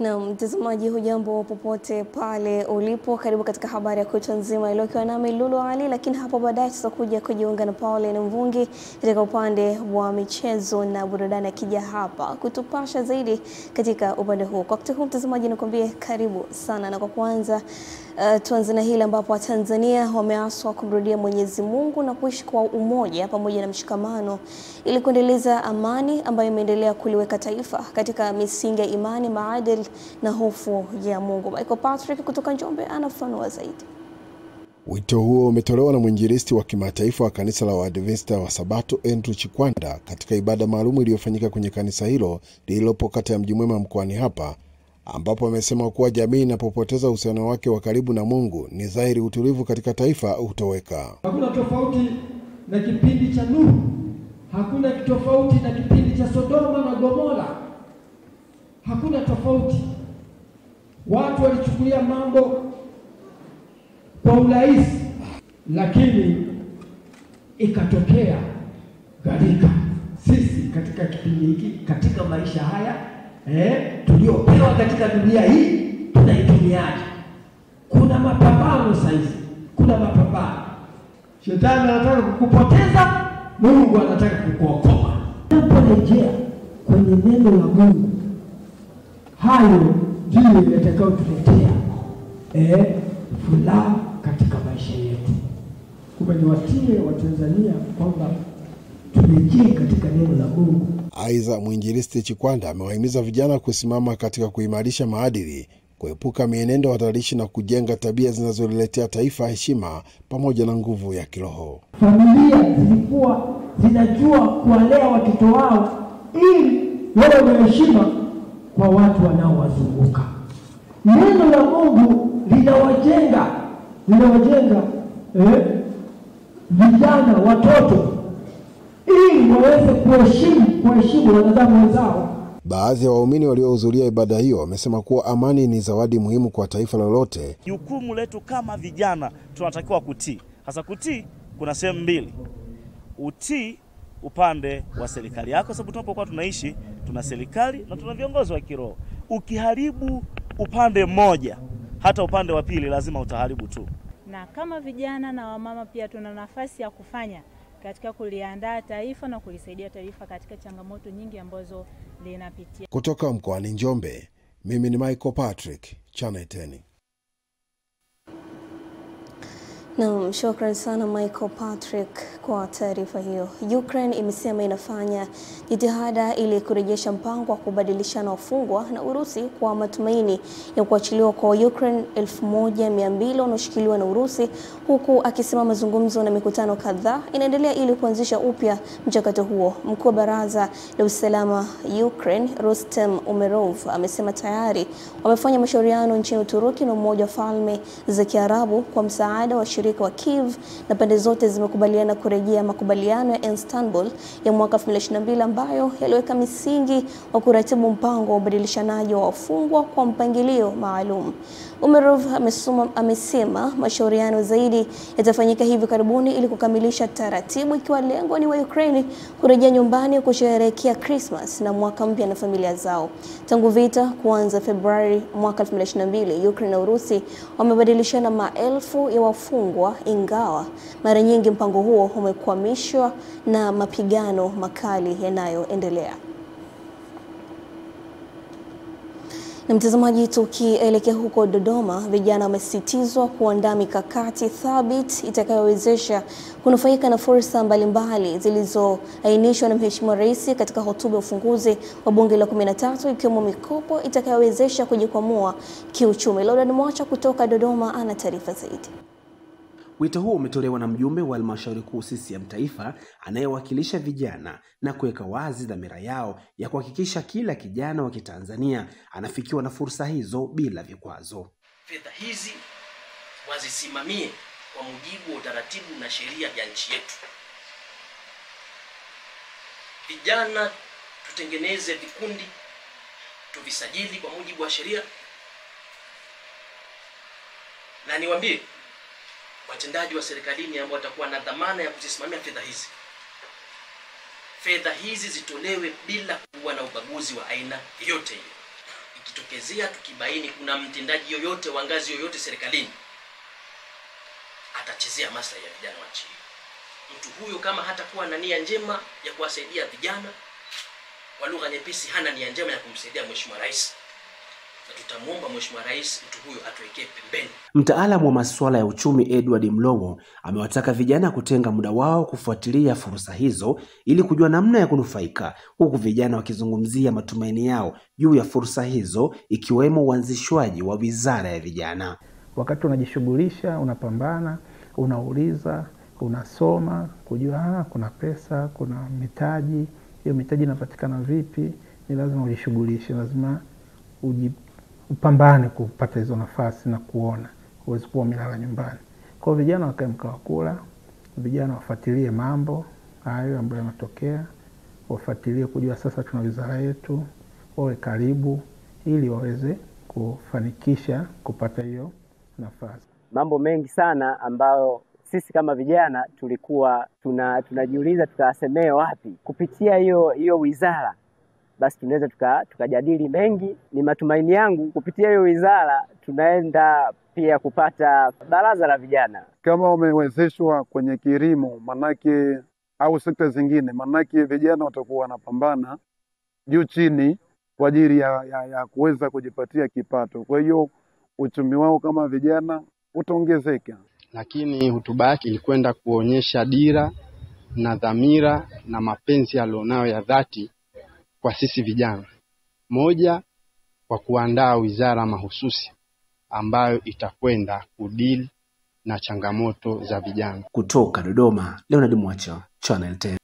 Na mtazamaji, hujambo popote pale ulipo, karibu katika habari ya kutwa nzima iliyokuwa nami Lulu Ali, lakini hapo baadaye tutakuja kujiunga na Pauline Mvungi katika upande wa michezo na burudani, akija hapa kutupasha zaidi katika upande huu. Kwa wakati huu mtazamaji, nikwambie karibu sana, na kwa kwanza tuanze na hili ambapo Tanzania wameaswa kumrudia Mwenyezi Mungu na kuishi kwa umoja pamoja na mshikamano ili kuendeleza amani ambayo imeendelea kuliweka taifa katika misingi ya imani, maadili na hofu ya Mungu. Michael Patrick kutoka Njombe anafafanua zaidi. Wito huo umetolewa na mwinjilisti wa kimataifa wa kanisa la Waadventista wa Sabato Andrew Chikwanda katika ibada maalum iliyofanyika kwenye kanisa hilo lililopo kata ya Mji Mwema mkoani hapa, ambapo amesema kuwa jamii inapopoteza uhusiano wake wa karibu na Mungu ni dhahiri utulivu katika taifa hutoweka. Hakuna tofauti na kipindi cha Nuhu, hakuna tofauti na kipindi cha Sodoma na Gomora, hakuna tofauti. Watu walichukulia mambo kwa urahisi, lakini ikatokea gharika. Sisi katika kipindi hiki, katika maisha haya tuliopewa katika dunia hii, tunaitumiaje? Kuna mapambano saizi, kuna mapambano. Shetani anataka kukupoteza, Mungu anataka kukuokoa. Tunaporejea kwenye neno la Mungu, hayo ndiyo yatakayotuletea furaha katika maisha yetu. Kumbe niwatie Watanzania kwamba turejee katika neno la Mungu. Aidha, mwinjilisti Chikwanda amewahimiza vijana kusimama katika kuimarisha maadili, kuepuka mienendo hatarishi na kujenga tabia zinazoletea taifa heshima pamoja na nguvu ya kiroho. Familia zilikuwa zinajua kuwalea watoto wao ili wawe na heshima kwa watu wanaowazunguka. Neno la Mungu linawajenga vijana, watoto, ili waweze kuheshimu wanadamu wenzao. Baadhi ya waumini waliohudhuria ibada hiyo wamesema kuwa amani ni zawadi muhimu kwa taifa lolote. Jukumu letu kama vijana tunatakiwa kutii. Hasa kutii kuna sehemu mbili. Utii upande wa serikali yako, sababu tunapokuwa tunaishi tuna serikali na tuna viongozi wa kiroho. Ukiharibu upande mmoja, hata upande wa pili lazima utaharibu tu. Na kama vijana na wamama pia tuna nafasi ya kufanya katika kuliandaa taifa na kulisaidia taifa katika changamoto nyingi ambazo linapitia. Kutoka mkoani Njombe, mimi ni Michael Patrick, Channel 10. Na shukrani sana Michael Patrick kwa taarifa hiyo. Ukraine imesema inafanya jitihada ili kurejesha mpango wa kubadilishana wafungwa na Urusi kwa matumaini ya kuachiliwa kwa Ukraine 1200 wanaoshikiliwa na Urusi, huku akisema mazungumzo na mikutano kadhaa inaendelea ili kuanzisha upya mchakato huo. Mkuu wa Baraza la Usalama Ukraine, Rustem Umerov, amesema tayari wamefanya mashauriano nchini Uturuki na Umoja wa Falme za Kiarabu kwa msaada wa shirika wa Kiev, na pande zote zimekubaliana kurejea makubaliano ya Istanbul ya mwaka 2022 ambayo yaliweka misingi wa kuratibu mpango wa ubadilishanaji wa wafungwa kwa mpangilio maalum. Umerov amesema mashauriano zaidi yatafanyika hivi karibuni ili kukamilisha taratibu, ikiwa lengo ni wa Ukraine kurejea nyumbani kusherehekea Christmas na mwaka mpya na familia zao. Tangu vita kuanza Februari mwaka 2022, Ukraine na Urusi wamebadilishana maelfu ya wafungwa, ingawa mara nyingi mpango huo umekwamishwa na mapigano makali yanayoendelea. Na mtazamaji, tukielekea huko Dodoma, vijana wamesisitizwa kuandaa mikakati thabiti itakayowezesha kunufaika na fursa mbalimbali zilizoainishwa na Mheshimiwa Rais katika hotuba ya ufunguzi wa Bunge la 13, ikiwemo mikopo itakayowezesha kujikwamua kiuchumi. Lauren Mwacha kutoka Dodoma ana taarifa zaidi. Wito huo umetolewa na mjumbe wa halmashauri kuu CCM Taifa anayewakilisha vijana na kuweka wazi dhamira yao ya kuhakikisha kila kijana wa Kitanzania anafikiwa na fursa hizo bila vikwazo. Fedha hizi wazisimamie kwa mujibu wa utaratibu na sheria ya nchi yetu. Vijana tutengeneze vikundi, tuvisajili kwa mujibu wa sheria, na niwaambie watendaji wa serikalini ambao watakuwa na dhamana ya kuzisimamia fedha hizi zitolewe bila kuwa na ubaguzi wa aina yote hiyo. ikitokezea tukibaini kuna mtendaji yoyote wa ngazi yoyote serikalini atachezea maslahi ya vijana wa nchi, mtu huyo kama hatakuwa na nia njema ya kuwasaidia vijana, kwa lugha nyepesi hana nia njema ya kumsaidia Mheshimiwa Rais, na tutamuomba Mheshimiwa Rais mtu huyo atuwekee pembeni. Mtaalamu wa masuala ya uchumi Edward Mlowo amewataka vijana kutenga muda wao kufuatilia fursa hizo ili kujua namna ya kunufaika, huku vijana wakizungumzia matumaini yao juu ya fursa hizo, ikiwemo uanzishwaji wa wizara ya vijana. Wakati unajishughulisha, unapambana, unauliza, unasoma, kujua kuna pesa, kuna mitaji, hiyo mitaji inapatikana vipi, ni lazima ujishughulishe, lazima upambane kupata hizo nafasi na kuona, huwezi kuwa umelala nyumbani. Kwa vijana wakae mkao kula, vijana wafuatilie mambo hayo ambayo yanatokea, wafuatilie kujua sasa tuna wizara yetu, wawe karibu ili waweze kufanikisha kupata hiyo nafasi. Mambo mengi sana ambayo sisi kama vijana tulikuwa tunajiuliza tutasemea wapi kupitia hiyo wizara, basi tunaweza tukajadili mengi. Ni matumaini yangu kupitia hiyo wizara tunaenda pia kupata baraza la vijana. Kama wamewezeshwa kwenye kilimo manake au sekta zingine, manake vijana watakuwa wanapambana juu chini kwa ajili ya kuweza kujipatia kipato. Kwa hiyo uchumi wao kama vijana utaongezeka. Lakini hotuba yake ilikwenda kuonyesha dira na dhamira na mapenzi alionayo ya dhati kwa sisi vijana. Moja, kwa kuandaa wizara mahususi ambayo itakwenda kudili na changamoto za vijana. Kutoka Dodoma, Leonard Mwacho, Channel 10.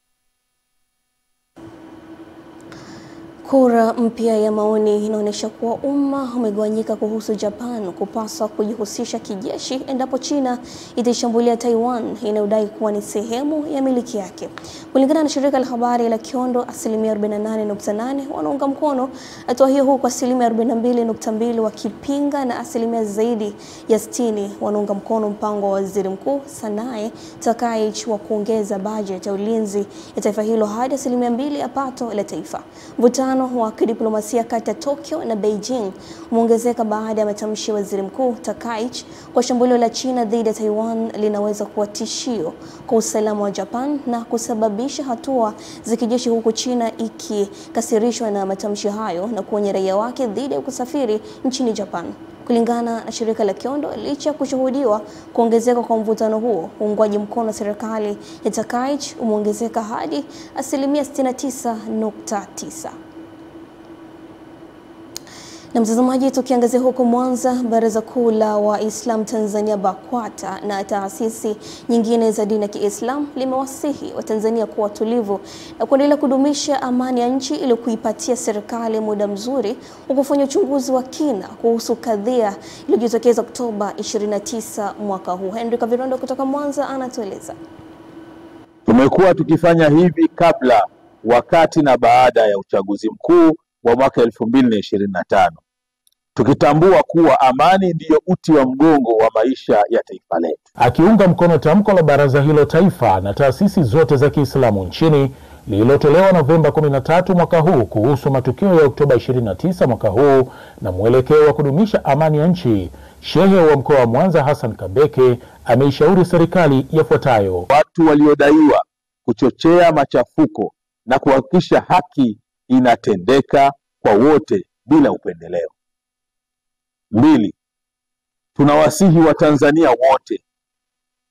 Kura mpya ya maoni inaonyesha kuwa umma umegawanyika kuhusu Japan kupaswa kujihusisha kijeshi endapo China itashambulia Taiwan inayodai kuwa ni sehemu ya miliki yake. Kulingana na shirika la habari la Kyondo, asilimia 48.8 wanaunga mkono hatua hiyo, huku asilimia 42.2 wakipinga na asilimia zaidi ya 60 wanaunga mkono mpango wa Waziri Mkuu Sanae Takaichi wa kuongeza bajeti ya ulinzi ya taifa hilo hadi asilimia 2 ya pato la taifa. Mvutano wa kidiplomasia kati ya Tokyo na Beijing umeongezeka baada ya matamshi ya Waziri Mkuu Takaichi kwa shambulio la China dhidi ya Taiwan linaweza kuwa tishio kwa usalama wa Japan na kusababisha hatua za kijeshi, huku China ikikasirishwa na matamshi hayo na kuonya raia wake dhidi ya kusafiri nchini Japan. Kulingana na shirika la Kyondo, licha ya kushuhudiwa kuongezeka kwa mvutano huo, uungwaji mkono wa serikali ya Takaichi umeongezeka hadi asilimia 69.9. Na mtazamaji, tukiangazia huko Mwanza, Baraza Kuu la Waislamu Tanzania BAKWATA na taasisi nyingine za dini ya Kiislamu limewasihi Watanzania kuwa tulivu na kuendelea kudumisha amani ya nchi ili kuipatia serikali muda mzuri wa kufanya uchunguzi wa kina kuhusu kadhia iliyojitokeza Oktoba 29 mwaka huu. Henry Kavirondo kutoka Mwanza anatueleza. Tumekuwa tukifanya hivi kabla, wakati na baada ya uchaguzi mkuu wa mwaka 2025. Tukitambua kuwa amani ndiyo uti wa mgongo wa maisha ya taifa letu. Akiunga mkono tamko la baraza hilo taifa na taasisi zote za Kiislamu nchini lililotolewa Novemba 13 mwaka huu kuhusu matukio ya Oktoba 29 mwaka huu na mwelekeo wa kudumisha amani ya nchi, Shehe wa mkoa wa Mwanza Hassan Kabeke ameishauri serikali yafuatayo: watu waliodaiwa kuchochea machafuko na kuhakikisha haki inatendeka kwa wote bila upendeleo. 2, tunawasihi Watanzania wote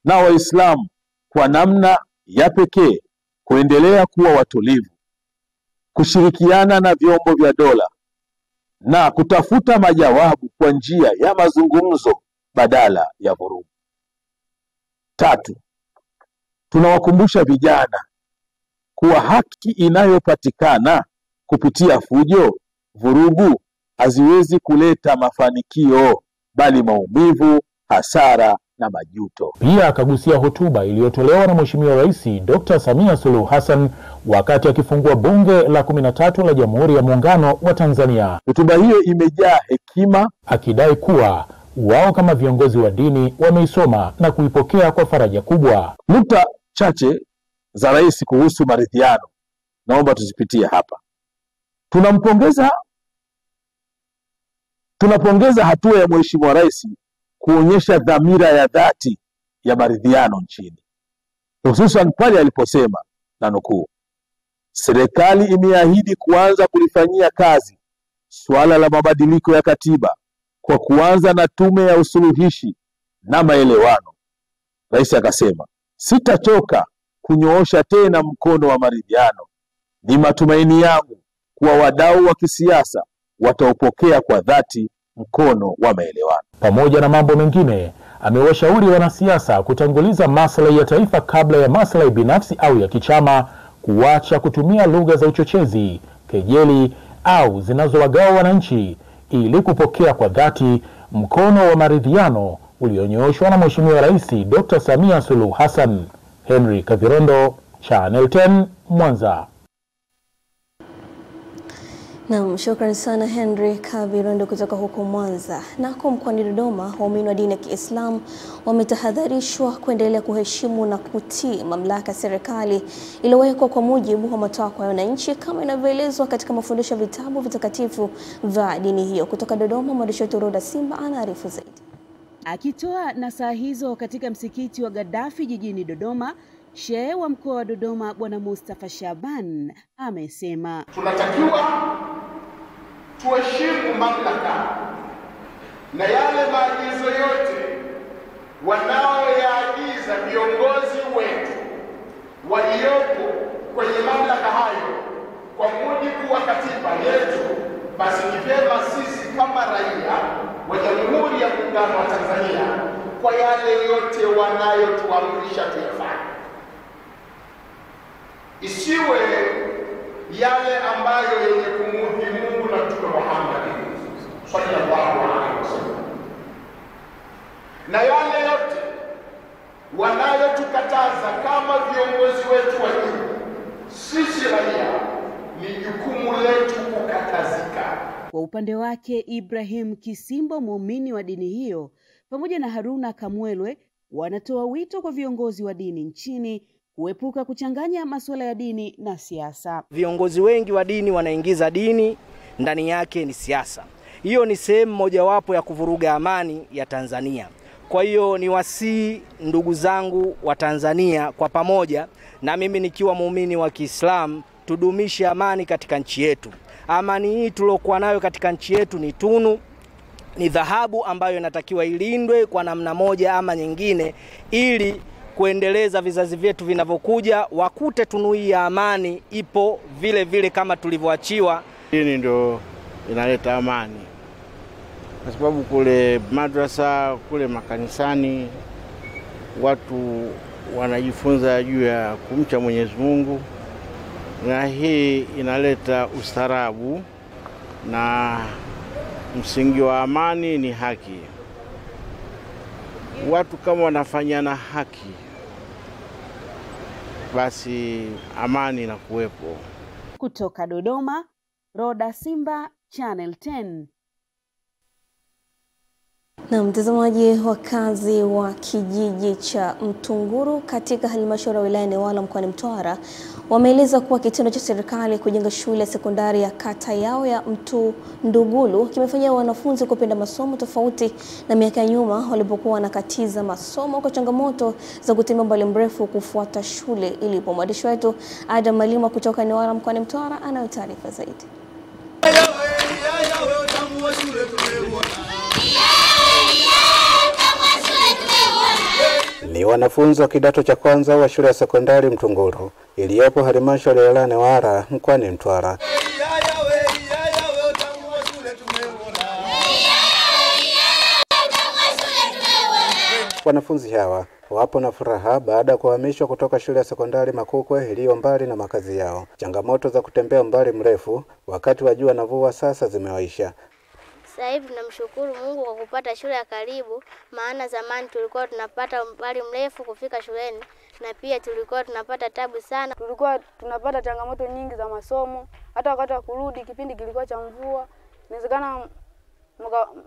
na Waislamu kwa namna ya pekee kuendelea kuwa watulivu, kushirikiana na vyombo vya dola na kutafuta majawabu kwa njia ya mazungumzo badala ya vurugu. 3, tunawakumbusha vijana kuwa haki inayopatikana kupitia fujo, vurugu haziwezi kuleta mafanikio bali maumivu, hasara na majuto. Pia akagusia hotuba iliyotolewa na Mheshimiwa Rais Dr. Samia Suluhu Hassan wakati akifungua bunge la 13 la Jamhuri ya Muungano wa Tanzania. Hotuba hiyo imejaa hekima, akidai kuwa wao kama viongozi wa dini wameisoma na kuipokea kwa faraja kubwa. Nukta chache za rais kuhusu maridhiano naomba tuzipitie hapa. Tunampongeza Tunapongeza hatua ya Mheshimiwa Rais kuonyesha dhamira ya dhati ya maridhiano nchini, hususan pale aliposema, na nukuu, serikali imeahidi kuanza kulifanyia kazi suala la mabadiliko ya katiba kwa kuanza na tume ya usuluhishi na maelewano. Rais akasema, sitachoka kunyoosha tena mkono wa maridhiano. Ni matumaini yangu kuwa wadau wa kisiasa wataupokea kwa dhati mkono wa maelewano. Pamoja na mambo mengine, amewashauri wanasiasa kutanguliza maslahi ya taifa kabla ya maslahi binafsi au ya kichama, kuacha kutumia lugha za uchochezi, kejeli au zinazowagawa wananchi ili kupokea kwa dhati mkono wa maridhiano ulionyooshwa na Mheshimiwa Rais Dr. Samia Suluhu Hassan. Henry Kavirondo, Channel 10, Mwanza. Naam, shukrani sana Henry Kavirondo kutoka huko Mwanza. Nako mkoani Dodoma, waumini wa dini ya Kiislamu wametahadharishwa kuendelea kuheshimu na kutii mamlaka ya serikali iliyowekwa kwa mujibu wa matakwa ya wananchi kama inavyoelezwa katika mafundisho ya vitabu vitakatifu vya dini hiyo. Kutoka Dodoma, mwandishi wetu Roda Simba anaarifu zaidi. Akitoa nasaha hizo katika msikiti wa Gaddafi jijini Dodoma, Shehe wa mkoa wa Dodoma Bwana Mustafa Shaban amesema tunatakiwa tuheshimu mamlaka na yale maagizo yote wanaoyaagiza viongozi wetu waliopo kwenye mamlaka hayo kwa mujibu wa katiba yetu. Basi ni vyema sisi kama raia wa Jamhuri ya Muungano wa Tanzania kwa yale yote wanayotuamrisha tuyafanye, isiwe yale ambayo yenye kumuudhi Mungu na Mtume Muhammad sallallahu alaihi wasallam, na yale yote wanayotukataza kama viongozi wetu wa dini. Sisi raia ni jukumu letu kukatazika. Kwa upande wake, Ibrahim Kisimbo, muumini wa dini hiyo, pamoja na Haruna Kamwelwe wanatoa wito kwa viongozi wa dini nchini kuepuka kuchanganya masuala ya dini na siasa. Viongozi wengi wa dini wanaingiza dini ndani yake ni siasa. Hiyo ni sehemu mojawapo ya kuvuruga amani ya Tanzania. Kwa hiyo ni wasii ndugu zangu wa Tanzania kwa pamoja, na mimi nikiwa muumini wa Kiislamu, tudumishe amani katika nchi yetu. Amani hii tulokuwa nayo katika nchi yetu ni tunu, ni dhahabu ambayo inatakiwa ilindwe kwa namna moja ama nyingine, ili kuendeleza vizazi vyetu vinavyokuja wakute tunu hii ya amani ipo vile vile kama tulivyoachiwa. Dini ndio inaleta amani, kwa sababu kule madrasa, kule makanisani watu wanajifunza juu ya kumcha Mwenyezi Mungu, na hii inaleta ustaarabu, na msingi wa amani ni haki. Watu kama wanafanyana haki, basi amani inakuwepo. Kutoka Dodoma, Roda Simba, Channel 10. Na mtazamaji, wakazi wa kijiji cha Mtunguru katika halmashauri ya wilaya Newala mkoani Mtwara wameeleza kuwa kitendo cha serikali kujenga shule ya sekondari ya kata yao ya Mtundugulu kimefanya wanafunzi kupenda masomo tofauti na miaka ya nyuma walipokuwa wanakatiza masomo kwa changamoto za kutembea umbali mrefu kufuata shule ilipo. Mwandishi wetu Adam Malima kutoka Newala mkoani Mtwara anayo taarifa zaidi. Ni wanafunzi wa kidato cha kwanza wa shule ya sekondari Mtunguru iliyopo halmashauri ya wilaya Newala mkoani Mtwara. Wanafunzi hawa wapo na furaha baada ya kuhamishwa kutoka shule ya sekondari Makukwe iliyo mbali na makazi yao. Changamoto za kutembea mbali mrefu wakati wa jua na mvua sasa zimewaisha. Sasa hivi tunamshukuru Mungu kwa kupata shule ya karibu, maana zamani tulikuwa tunapata umbali mrefu kufika shuleni, na pia tulikuwa tunapata tabu sana. Tulikuwa tunapata changamoto nyingi za masomo, hata wakati wa kurudi kipindi kilikuwa cha mvua. Inawezekana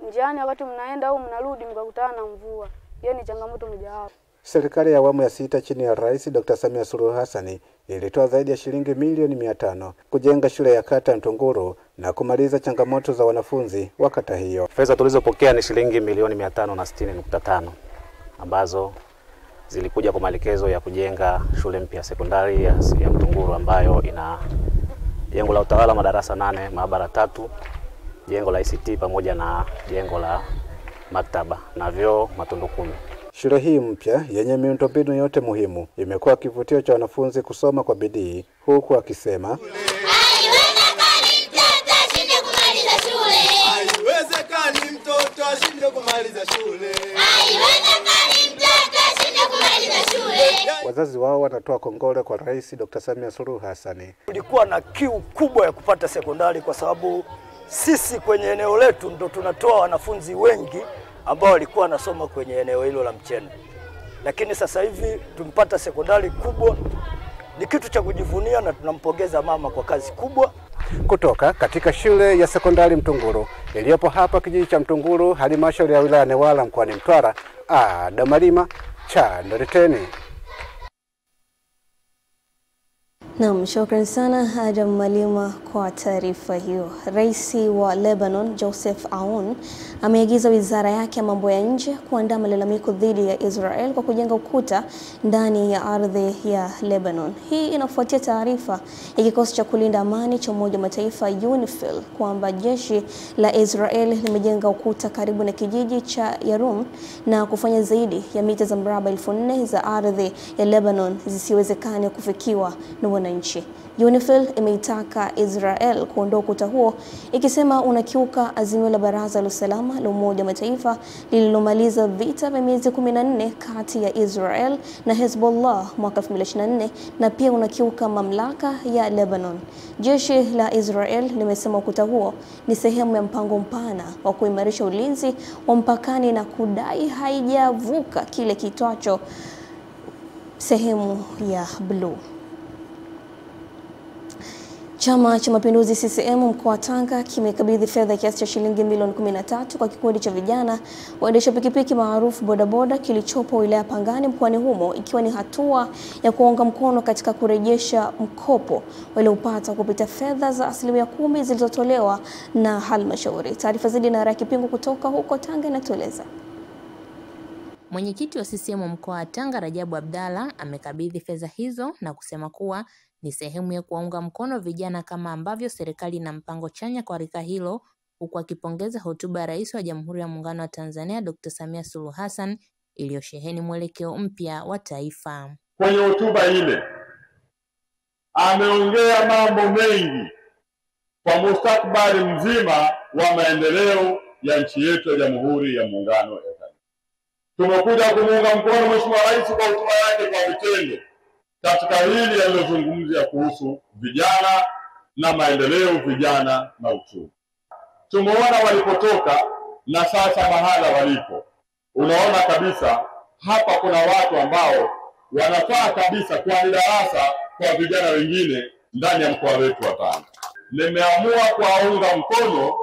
njiani wakati mnaenda au mnarudi mkakutana na mvua. Hiyo ni changamoto mojawapo. Serikali ya awamu ya 6 chini ya Rais Dr. Samia Suluhu Hassan ilitoa zaidi ya shilingi milioni 500 kujenga shule ya kata Mtunguru na kumaliza changamoto za wanafunzi wa kata hiyo. Fedha tulizopokea ni shilingi milioni 560.5 ambazo zilikuja kwa maelekezo ya kujenga shule mpya sekondari ya Mtunguru ambayo ina jengo la utawala madarasa 8, maabara 3, jengo la ICT pamoja na jengo la maktaba na vyoo matundu 10. Shule hii mpya yenye miundombinu yote muhimu imekuwa kivutio cha wanafunzi kusoma kwa bidii, huku akisema haiwezekani mtoto ashinde kumaliza shule. Wazazi wao wanatoa kongole kwa Rais Dr. Samia Suluhu Hassan. Tulikuwa na kiu kubwa ya kupata sekondari kwa sababu sisi kwenye eneo letu ndo tunatoa wanafunzi wengi ambao walikuwa wanasoma kwenye eneo hilo la Mchene. Lakini sasa hivi tumpata sekondari kubwa, ni kitu cha kujivunia na tunampongeza mama kwa kazi kubwa. Kutoka katika shule ya sekondari Mtunguru iliyopo hapa kijiji cha Mtunguru, halmashauri ya wilaya Newala mkoani Mtwara, Adam Malima, Channel 10. Naam, shukrani sana Adam Malima kwa taarifa hiyo. Rais wa Lebanon Joseph Aoun ameagiza wizara yake ya mambo ya nje kuandaa malalamiko dhidi ya Israel kwa kujenga ukuta ndani ya ardhi ya Lebanon. Hii inafuatia taarifa ya kikosi cha kulinda amani cha Umoja wa Mataifa UNIFIL kwamba jeshi la Israel limejenga ukuta karibu na kijiji cha Yarum na kufanya zaidi ya mita za mraba 4,000 za ardhi ya Lebanon zisiwezekane kufikiwa na wananchi. UNIFIL imeitaka Israel kuondoa ukuta huo, ikisema unakiuka azimio la Baraza la Usalama la Umoja wa Mataifa lililomaliza vita vya miezi 14 kati ya Israel na Hezbollah mwaka 2024 na pia unakiuka mamlaka ya Lebanon. Jeshi la Israel limesema ukuta huo ni sehemu ya mpango mpana wa kuimarisha ulinzi wa mpakani na kudai haijavuka kile kitwacho sehemu ya bluu. Chama cha Mapinduzi CCM mkoa wa Tanga kimekabidhi fedha kiasi cha shilingi milioni 13 kwa kikundi cha vijana waendesha pikipiki maarufu bodaboda kilichopo wilaya Pangani mkoani humo, ikiwa ni hatua ya kuunga mkono katika kurejesha mkopo waliopata kupitia fedha za 10% zilizotolewa na halmashauri. Taarifa zaidi na Raki Pingu kutoka huko Tanga inatueleza. Mwenyekiti wa CCM mkoa wa Tanga Rajabu Abdalla amekabidhi fedha hizo na kusema kuwa ni sehemu ya kuwaunga mkono vijana kama ambavyo serikali ina mpango chanya kwa rika hilo, huku akipongeza hotuba ya Rais wa Jamhuri ya Muungano wa Tanzania Dr. Samia Suluhu Hassan iliyosheheni mwelekeo mpya wa taifa. Kwenye hotuba ile ameongea mambo mengi kwa mustakabali mzima wa maendeleo ya nchi yetu ya Jamhuri ya Muungano wa Tanzania. Tumekuja kumuunga mkono Mheshimiwa Rais kwa hotuba yake kwa vitendo katika hili alilozungumzia kuhusu vijana na maendeleo, vijana na uchumi. Tumeona walipotoka na sasa mahala walipo. Unaona kabisa hapa kuna watu ambao wanafaa kabisa kwa darasa kwa vijana wengine ndani ya mkoa wetu wa Tanga. Nimeamua kuwaunga mkono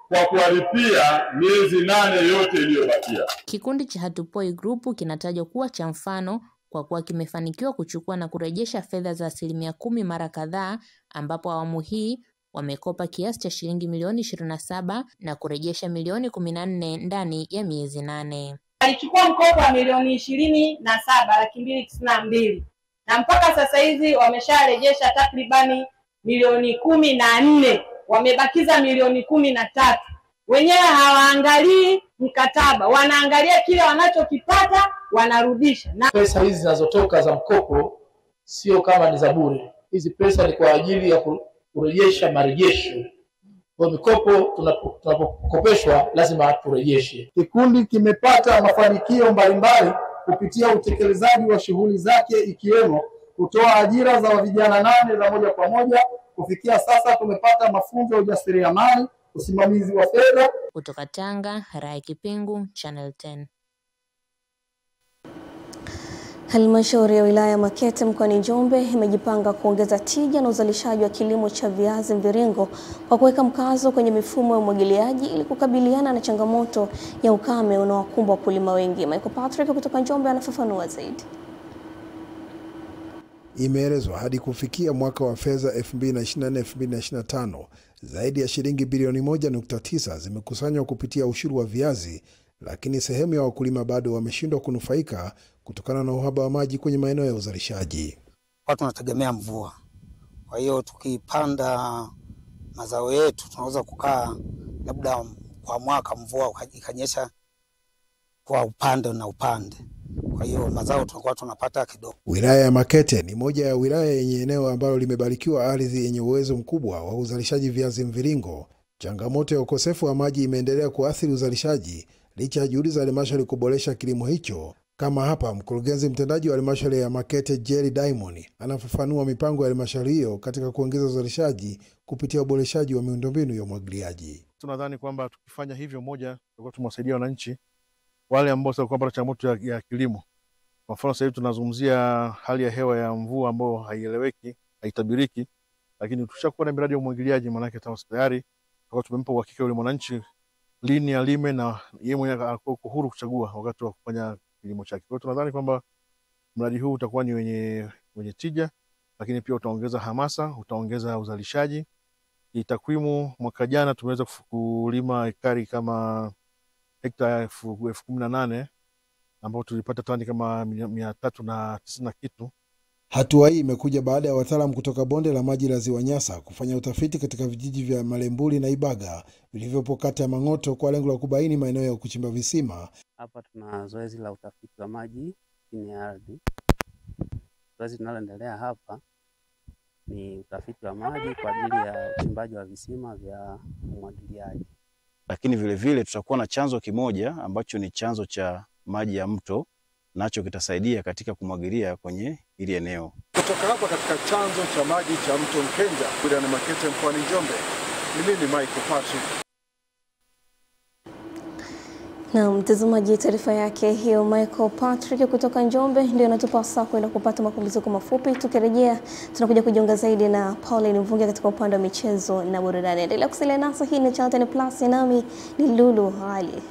kwa kuwalipia miezi 8 yote iliyobakia. Kikundi cha Hatupoi Group kinatajwa kuwa cha mfano kwa kuwa kimefanikiwa kuchukua na kurejesha fedha za 10% mara kadhaa, ambapo awamu hii wamekopa kiasi cha shilingi milioni 27 na kurejesha milioni 14 ndani ya miezi 8. Alichukua mkopo wa milioni 27,292 na mpaka sasa hivi wamesharejesha takribani milioni 14, wamebakiza milioni 13. Wenyewe hawaangalii mkataba, wanaangalia kile wanachokipata wanarudisha. Na pesa hizi zinazotoka za mkopo sio kama ni za bure. Hizi pesa ni kwa ajili ya kurejesha marejesho. Kwa mikopo tunapokopeshwa lazima turejeshe. Kikundi kimepata mafanikio mbalimbali kupitia utekelezaji wa shughuli zake, ikiwemo kutoa ajira za vijana 8 za moja kwa moja. Kufikia sasa tumepata mafunzo ya ujasiriamali, usimamizi wa fedha. Kutoka Tanga, Raki Pingu, Channel 10. Halmashauri ya wilaya ya Makete mkoani Njombe imejipanga kuongeza tija na uzalishaji wa kilimo cha viazi mviringo kwa kuweka mkazo kwenye mifumo ya umwagiliaji ili kukabiliana na changamoto ya ukame unaowakumba wakulima wengi. Michael Patrick kutoka Njombe anafafanua zaidi. Imeelezwa hadi kufikia mwaka wa fedha 2024-2025 zaidi ya shilingi bilioni 1.9 zimekusanywa kupitia ushuru wa viazi, lakini sehemu ya wakulima bado wameshindwa kunufaika kutokana na uhaba wa maji kwenye maeneo ya uzalishaji. Watu wanategemea mvua. Kwa hiyo tukipanda mazao yetu tunaweza kukaa labda kwa mwaka mvua ikanyesha kwa upande na upande. Kwa hiyo mazao tunakuwa tunapata kidogo. Wilaya ya Makete ni moja ya wilaya yenye eneo ambalo limebarikiwa ardhi yenye uwezo mkubwa wa uzalishaji viazi mviringo. Changamoto ya ukosefu wa maji imeendelea kuathiri uzalishaji licha ya juhudi za halmashauri kuboresha kilimo hicho. Kama hapa mkurugenzi mtendaji wa halmashauri ya Makete Jerry Diamond anafafanua mipango ya halmashauri hiyo katika kuongeza uzalishaji kupitia uboreshaji wa miundombinu ya umwagiliaji. Tunadhani kwamba tukifanya hivyo, moja, tutakuwa tumewasaidia wananchi wale ambao watakuwa na changamoto ya kilimo. Kwa mfano sasa hivi tunazungumzia hali ya hewa ya mvua ambayo haieleweki, haitabiriki, lakini tushakuwa na miradi ya umwagiliaji, maana yake tayari tutakuwa tumempa uhakika yule mwananchi lini alime na yeye mwenyewe atakuwa huru kuchagua wakati wa kufanya kilimo chake. Kwa hiyo tunadhani kwamba mradi huu utakuwa ni wenye tija, lakini pia utaongeza hamasa, utaongeza uzalishaji. Takwimu mwaka jana tumeweza kulima ekari kama hekta 18,000 ambapo tulipata tani kama 390 na kitu. Hatua hii imekuja baada ya wataalamu kutoka bonde la maji la Ziwa Nyasa kufanya utafiti katika vijiji vya Malembuli na Ibaga vilivyopo kata ya Mang'oto kwa lengo la kubaini maeneo ya kuchimba visima. Hapa tuna zoezi la utafiti wa maji chini ya ardhi. Zoezi linaloendelea hapa ni utafiti wa maji kwa ajili ya uchimbaji wa visima vya umwagiliaji. Lakini vile vile tutakuwa na chanzo kimoja ambacho ni chanzo cha maji ya mto, nacho kitasaidia katika kumwagilia kwenye hili eneo. Kutoka hapa katika chanzo cha maji cha mto Mkenja, wilayani Makete mkoani Njombe, mimi ni Michael Patrick. Na mtazamaji, taarifa yake hiyo Michael Patrick kutoka Njombe ndio inatupasa kwenda kupata mapumziko mafupi. Tukirejea tunakuja kujiunga zaidi na Pauline Mvunge katika upande wa michezo na burudani. Endelea kusalia nasi, hii ni Channel 10 Plus, nami ni Lulu Ali.